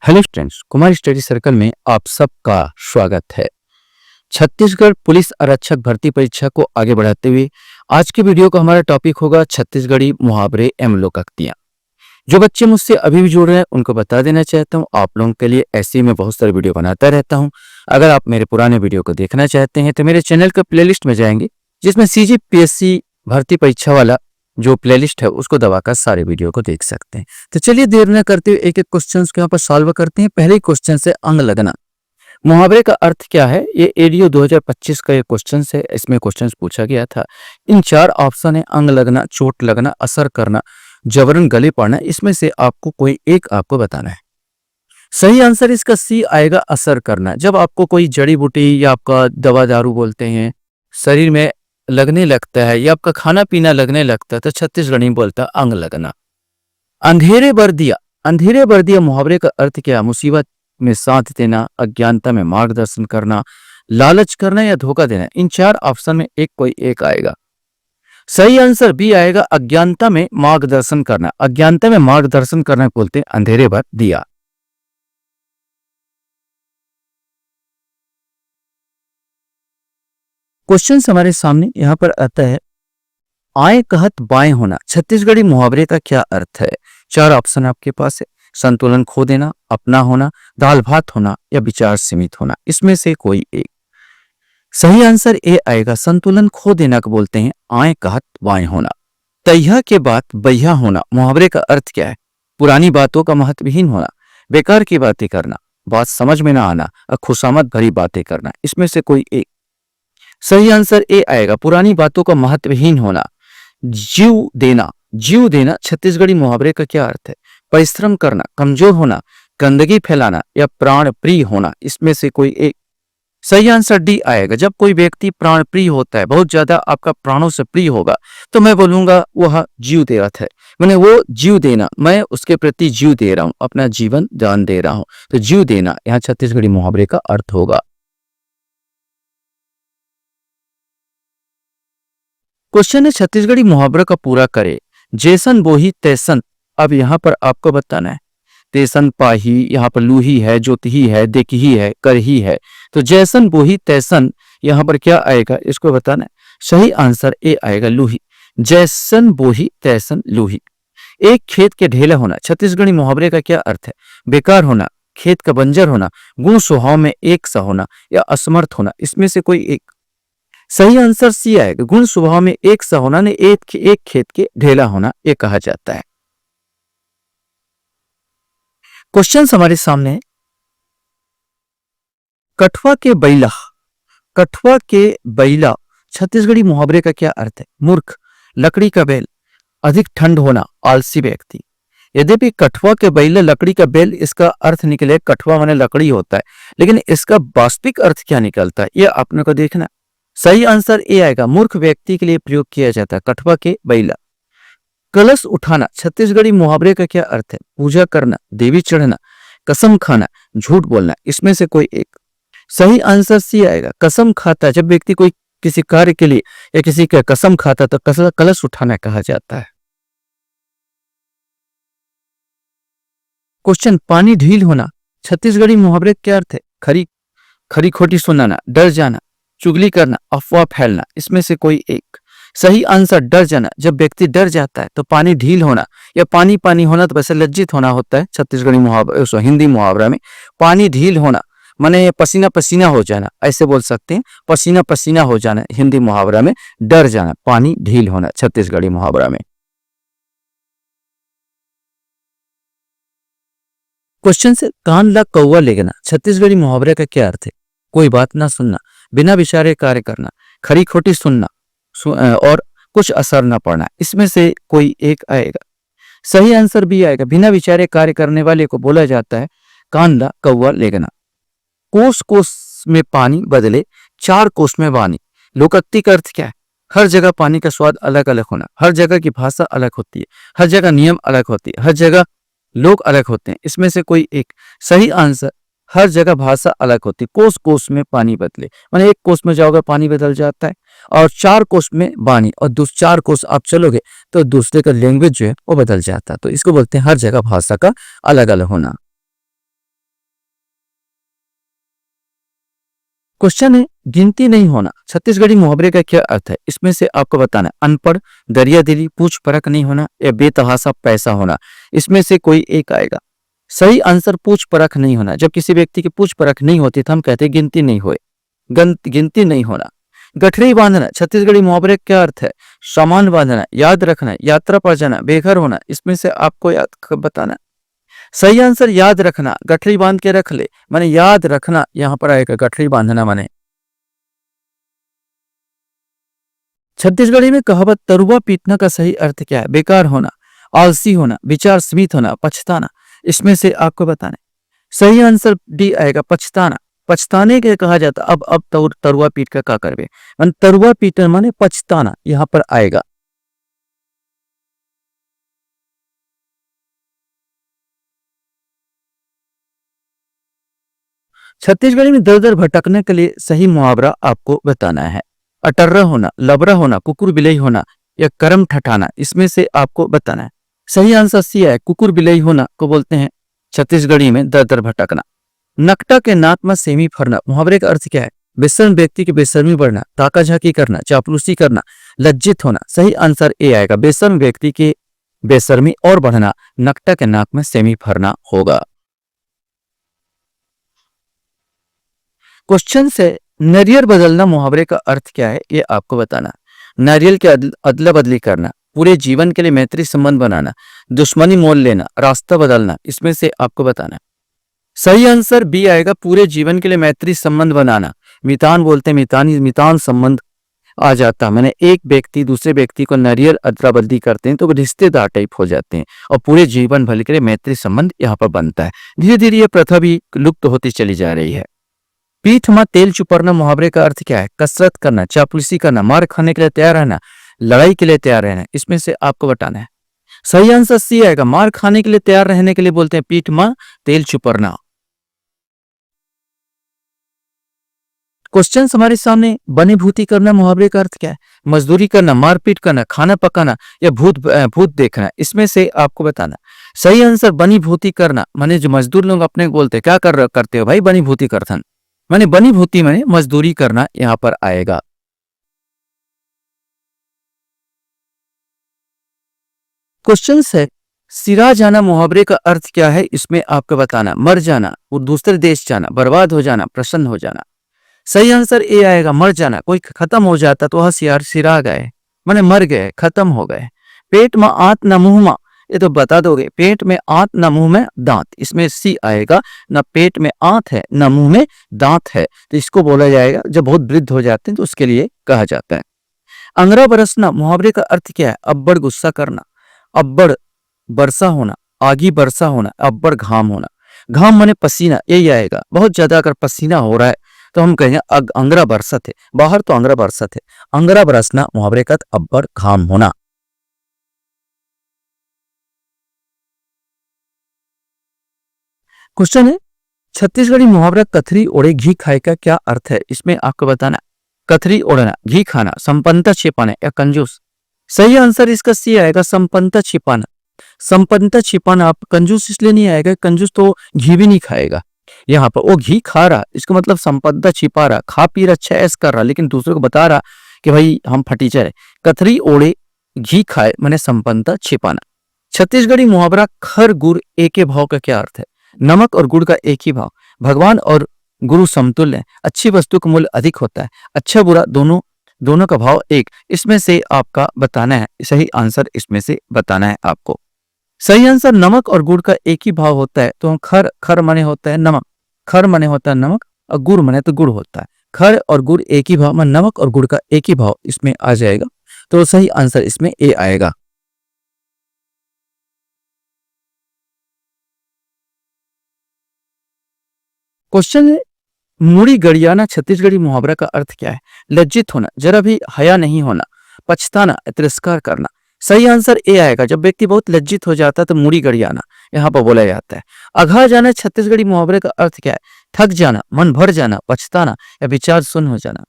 Hello friends, Kumar study circle में आप सबका स्वागत है। छत्तीसगढ़ पुलिस आरक्षक भर्ती परीक्षा को आगे बढ़ाते हुए आज के वीडियो का हमारा टॉपिक होगा छत्तीसगढ़ी मुहावरे एवं लोकोक्तियां। जो बच्चे मुझसे अभी भी जुड़ रहे हैं उनको बता देना चाहता हूं, आप लोगों के लिए ऐसे ही मैं बहुत सारे वीडियो बनाता रहता हूं। अगर आप मेरे पुराने वीडियो को देखना चाहते हैं तो मेरे चैनल का प्लेलिस्ट में जाएंगे, जिसमें CGPSC भर्ती परीक्षा वाला जो प्लेलिस्ट है उसको दबाकर सारे वीडियो को देख सकते हैं। तो चलिए देर न करते हुए एक एक क्वेश्चन के यहाँ पर सॉल्व करते हैं। पहले क्वेश्चन से अंग लगना मुहावरे का अर्थ क्या है, ये एडीओ 2025 का ये क्वेश्चन है। इसमें क्वेश्चन पूछा गया था। इन चार ऑप्शन है, अंग लगना, चोट लगना, असर करना, जबरन गले पड़ना। इसमें से आपको कोई एक आपको बताना है। सही आंसर इसका सी आएगा, असर करना। जब आपको कोई जड़ी बूटी या आपका दवा दारू बोलते हैं शरीर में लगने लगता है या आपका खाना पीना लगने लगता है तो छत्तीसगढ़ी बोलता अंग लगना। अंधेरे बर दिया, अंधेरे बर दिया मुहावरे का अर्थ क्या? मुसीबत में साथ देना, अज्ञानता में मार्गदर्शन करना, लालच करना या धोखा देना। इन चार ऑप्शन में एक कोई एक आएगा। सही आंसर बी आएगा, अज्ञानता में मार्गदर्शन करना। अज्ञानता में मार्गदर्शन करना बोलते हैं अंधेरे बर दिया। क्वेश्चन हमारे सामने यहां पर आता है, आए कहत बाएं होना। छत्तीसगढ़ी मुहावरे का क्या अर्थ है? चार ऑप्शन आपके पास है। संतुलन खो देना, अपना होना, दाल भात होना या विचार सीमित होना। इसमें से कोई एक। सही आंसर ए आएगा, संतुलन खो देना को बोलते हैं आए कहत बाएं होना। तैया के बात बैया होना मुहावरे का अर्थ क्या है? पुरानी बातों का महत्वहीन होना, बेकार की बातें करना, बात समझ में ना आना और खुशामद भरी बातें करना। इसमें से कोई एक। सही आंसर ए आएगा, पुरानी बातों का महत्वहीन होना। जीव देना, जीव देना छत्तीसगढ़ी मुहावरे का क्या अर्थ है? परिश्रम करना, कमजोर होना, गंदगी फैलाना या प्राण प्रिय होना। इसमें से कोई एक। सही आंसर डी आएगा, जब कोई व्यक्ति प्राण प्रिय होता है, बहुत ज्यादा आपका प्राणों से प्रिय होगा, तो मैं बोलूंगा वह जीव दे रहा है। मैंने वो जीव देना, मैं उसके प्रति जीव दे रहा हूं, अपना जीवन दान दे रहा हूं। तो जीव देना यहाँ छत्तीसगढ़ी मुहावरे का अर्थ होगा। क्वेश्चन है, छत्तीसगढ़ी मुहावरा का पूरा करे। जैसन बोही तैसन। अब यहां पर आपको बताना है। तैसन पाही, यहां पर लूही है, जोतही है, देखही है, करही है। तो जैसन बोही तैसन यहां पर क्या आएगा इसको बताना है। सही आंसर ए आएगा, लूही। जैसन बोही तैसन लूही। एक खेत के ढेला होना छत्तीसगढ़ी मुहावरे का क्या अर्थ है? बेकार होना, खेत का बंजर होना, गुण स्वभाव में एक सा होना या असमर्थ होना। इसमें से कोई एक। सही आंसर सी आएगा, गुण स्वभाव में एक सा होना ने एक खेत के ढेला होना ये कहा जाता है। क्वेश्चन हमारे सामने है, कठवा के बैला। कठवा के बैला छत्तीसगढ़ी मुहावरे का क्या अर्थ है? मूर्ख, लकड़ी का बैल, अधिक ठंड होना, आलसी व्यक्ति। यद्यपि कठवा के बैला लकड़ी का बैल इसका अर्थ निकले, कठवा माने लकड़ी होता है, लेकिन इसका वास्तविक अर्थ क्या निकलता है यह आपने को देखना। सही आंसर ए आएगा, मूर्ख व्यक्ति के लिए प्रयोग किया जाता है कठवा के बैला। कलश उठाना छत्तीसगढ़ी मुहावरे का क्या अर्थ है? पूजा करना, देवी चढ़ना, कसम खाना, झूठ बोलना। इसमें से कोई एक। सही आंसर सी आएगा, कसम खाता। जब व्यक्ति कोई किसी कार्य के लिए या किसी का कसम खाता तो कलश उठाना कहा जाता है। क्वेश्चन, पानी ढील होना छत्तीसगढ़ी मुहावरे का क्या अर्थ है? खरी खरी खोटी सुनाना, डर जाना, चुगली करना, अफवाह फैलना। इसमें से कोई एक। सही आंसर डर जाना। जब व्यक्ति डर जाता है तो पानी ढील होना या पानी पानी होना तो वैसे लज्जित होना होता है छत्तीसगढ़ी मुहावरा, हिंदी मुहावरा में पानी ढील होना माने पसीना पसीना हो जाना, ऐसे बोल सकते हैं। पसीना पसीना हो जाना हिंदी मुहावरा में, डर जाना, पानी ढील होना छत्तीसगढ़ी मुहावरा में। क्वेश्चन से, कान ला कौवा लेगना छत्तीसगढ़ी मुहावरे का क्या अर्थ है? कोई बात ना सुनना, बिना विचारे कार्य करना, खरी खोटी सुनना और कुछ असर न पड़ना। इसमें से कोई एक आएगा। सही आंसर भी आएगा, बिना विचारे कार्य करने वाले को बोला जाता है कान ला कौवा लेगना। कोस कोस में पानी बदले, चार कोस में वाणी। लोकोक्ति का अर्थ क्या है? हर जगह पानी का स्वाद अलग अलग होना, हर जगह की भाषा अलग होती है, हर जगह नियम अलग होती है, हर जगह लोग अलग होते हैं। इसमें से कोई एक। सही आंसर, हर जगह भाषा अलग होती है। कोस कोस में पानी बदले माने एक कोस में जाओगे पानी बदल जाता है, और चार कोस में वाणी, और चार कोस आप चलोगे तो दूसरे का लैंग्वेज जो है वो बदल जाता है। तो इसको बोलते हैं हर जगह भाषा का अलग अलग होना। क्वेश्चन है गिनती नहीं होना छत्तीसगढ़ी मुहावरे का क्या अर्थ है, इसमें से आपको बताना है। अनपढ़, दरियादिली, पूछ परख नहीं होना या बेतहासा पैसा होना, इसमें से कोई एक आएगा। सही आंसर पूछ परख नहीं होना। जब किसी व्यक्ति की पूछ परख नहीं होती तो हम कहते हैं गिनती नहीं हुए, गिनती नहीं होना। गठरी बांधना छत्तीसगढ़ी मुहावरे का क्या अर्थ है, सामान बांधना, याद रखना, यात्रा पर जाना, बेघर होना, इसमें से आपको याद बताना। सही आंसर याद रखना, गठरी बांध के रख ले, माने याद रखना यहां पर आएगा, गठरी बांधना माने। छत्तीसगढ़ी में कहावत तरुआ पीटना का सही अर्थ क्या है, बेकार होना, आलसी होना, विचार स्मित होना, पछताना, इसमें से आपको बताना है। सही आंसर डी आएगा, पछताना। पछताने के कहा जाता अब तरुआ पीट का क्या करवे, तरुआ पीटन माने पछताना यहां पर आएगा। छत्तीसगढ़ी में दर दर भटकने के लिए सही मुहावरा आपको बताना है। अटर्रा होना, लबरा होना, कुकुर बिलई होना या करम ठठाना, इसमें से आपको बताना है। सही आंसर सी है, कुकुर बिलई होना को बोलते हैं छत्तीसगढ़ी में दर दर भटकना। नकटा के नाक में सेमी फरना, मुहावरे का अर्थ क्या है, बेशर्म व्यक्ति की बेशर्मी बढ़ना, ताका झाकी करना, चापलूसी करना, लज्जित होना। सही आंसर ए आएगा, बेशर्म व्यक्ति की बेशर्मी और बढ़ना, नकटा के नाक में सेमी फरना होगा। क्वेश्चन से नारियल बदलना मुहावरे का अर्थ क्या है, ये आपको बताना। नारियल के अदला बदली करना, पूरे जीवन के लिए मैत्री संबंध बनाना, दुश्मनी मोल लेना, रास्ता बदलना, इसमें से आपको बताना। सही आंसर बी आएगा, पूरे जीवन के लिए मैत्री संबंध बनाना। मितान बोलते हैं, मितान संबंध आ जाता, मैंने एक व्यक्ति दूसरे व्यक्ति को नारियल अदला बदली करते हैं तो वो रिश्तेदार टाइप हो जाते हैं और पूरे जीवन भर के लिए मैत्री संबंध यहाँ पर बनता है। धीरे धीरे ये प्रथा भी लुप्त होती चली जा रही है। पीठ में तेल चुपड़ना मुहावरे का अर्थ क्या है, कसरत करना, चापलूसी करना, मार खाने के लिए तैयार रहना, लड़ाई के लिए तैयार रहना, इसमें से आपको बताना है। सही आंसर सी आएगा, मार खाने के लिए तैयार रहने के लिए बोलते हैं पीठ में तेल चुपड़ना। क्वेश्चन हमारे सामने, बनी भूती करना मुहावरे का अर्थ क्या है, मजदूरी करना, मारपीट करना, खाना पकाना या भूत देखना, इसमें से आपको बताना। सही आंसर बनी भूती करना, माने जो मजदूर लोग अपने बोलते क्या करते हो भाई, बनी भूती करथन, माने बनी भूती माने मजदूरी करना यहां पर आएगा। क्वेश्चन है, सिरा जाना मुहावरे का अर्थ क्या है, इसमें आपको बताना। मर जाना, वो दूसरे देश जाना, बर्बाद हो जाना, प्रसन्न हो जाना। सही आंसर ए आएगा, मर जाना, कोई खत्म हो जाता तो वह सिरा गए, माने मर गए, खत्म हो गए। पेट में आंत न मुंह में, ये तो बता दोगे, पेट में आंत न मुंह में दांत, इसमें सी आएगा, न पेट में आंत है न मुंह में दांत है, तो इसको बोला जाएगा जब बहुत वृद्ध हो जाते हैं तो उसके लिए कहा जाता है। अंगरा बरसना मुहावरे का अर्थ क्या है, अब्बड़ गुस्सा करना, अब्बड़ बरसा होना, आगी बरसा होना, अब्बड़ घाम होना। घाम माने पसीना, यही आएगा। बहुत ज्यादा अगर पसीना हो रहा है तो हम कहेंगे अंगरा बरसत है, बाहर तो अंगरा बरसत है। अंगरा बरसना मुहावरे का अब्बड़ घाम होना। क्वेश्चन है, छत्तीसगढ़ी मुहावरा कथरी ओढ़े घी खाए का क्या अर्थ है, इसमें आपको बताना। कथरी ओढ़ना, घी खाना, संपन्नता छिपाना या कंजूस। सही आंसर इसका सी आएगा, संपन्नता छिपाना। संपन्नता छिपाना, आप कंजूस इसलिए नहीं आएगा, कंजूस तो घी भी नहीं खाएगा। यहाँ पर वो घी खा रहा, इसका मतलब संपन्नता छिपा रहा, खा पी रहा, अच्छा ऐस कर रहा, लेकिन दूसरों को बता रहा कि भाई हम फटीचर है। कथरी ओढ़े घी खाए माने संपन्नता छिपाना। छत्तीसगढ़ी मुहावरा खर गुड़ एक भाव का क्या अर्थ है, नमक और गुड़ का एक ही भाव, भगवान और गुरु समतुल्य है, अच्छी वस्तु का मूल्य अधिक होता है, अच्छा बुरा दोनों का भाव एक, इसमें से आपका बताना है। सही आंसर इसमें से बताना है आपको। सही आंसर नमक और गुड़ का एक ही भाव होता है, तो हम खर माने होता है नमक, खर माने होता है नमक और गुड़ माने तो गुड़ होता है। खर और गुड़ एक ही भाव में, नमक और गुड़ का एक ही भाव इसमें आ जाएगा, तो सही आंसर इसमें ए आएगा। क्वेश्चन है, मुड़ी गड़ियाना छत्तीसगढ़ी मुहावरा का अर्थ क्या है, लज्जित होना, जरा भी हया नहीं होना, पछताना, तिरस्कार करना। सही आंसर ए आएगा, जब व्यक्ति बहुत लज्जित हो जाता है तो मुड़ी गड़ियाना यहाँ पर बोला जाता है। अघा जाना छत्तीसगढ़ी मुहावरे का अर्थ क्या है, थक जाना, मन भर जाना, पछताना या विचार शून्य हो जाना।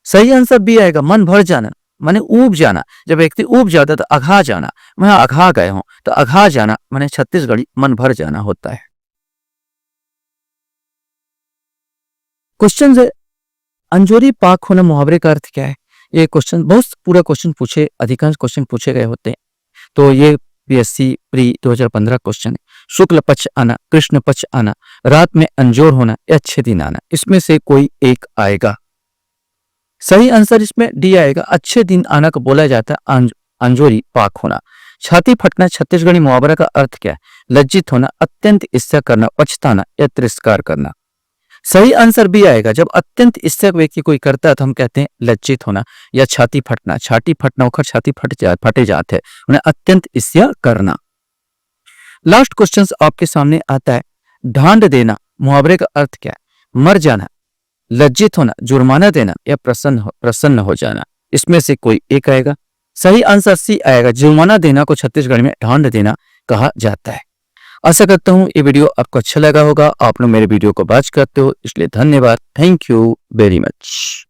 सही आंसर बी आएगा, मन भर जाना माने ऊब जाना, जब व्यक्ति ऊब जाता तो अघा जाना, मैं अघा गए हूं, तो अघा जाना माने छत्तीसगढ़ी मन भर जाना होता है। क्वेश्चन है, अंजोरी पाक होना मुहावरे का अर्थ क्या है? ये क्वेश्चन बहुत पूरा क्वेश्चन पूछे, अधिकांश क्वेश्चन पूछे गए होते हैं। तो ये पीएससी प्री 2015 क्वेश्चन है। शुक्ल पक्ष आना, कृष्ण पक्ष आना, रात में अंजोर होना या अच्छे दिन आना, इसमें से कोई एक आएगा। सही आंसर इसमें डी आएगा। अच्छे दिन आना को बोला जाता है अंजोरी पाक होना। छाती फटना छत्तीसगढ़ी मुहावरा का अर्थ क्या है? लज्जित होना, अत्यंत ईर्ष्या करना, पछताना या तिरस्कार करना। सही आंसर भी आएगा। जब अत्यंत ईर्ष्या व्यक्ति कोई करता है तो हम कहते हैं लज्जित होना या छाती फटना। छाती फटना होकर छाती फटे जाते हैं, उन्हें अत्यंत ईर्ष्या करना। लास्ट क्वेश्चन आपके सामने आता है। ढांड देना मुहावरे का अर्थ क्या है? मर जाना, लज्जित होना, जुर्माना देना या प्रसन्न हो जाना, इसमें से कोई एक आएगा। सही आंसर सी आएगा। जुर्माना देना को छत्तीसगढ़ में ढांड देना कहा जाता है। आशा करता हूं ये वीडियो आपको अच्छा लगा होगा। आप लोग मेरे वीडियो को वॉच करते हो इसलिए धन्यवाद। Thank you very much.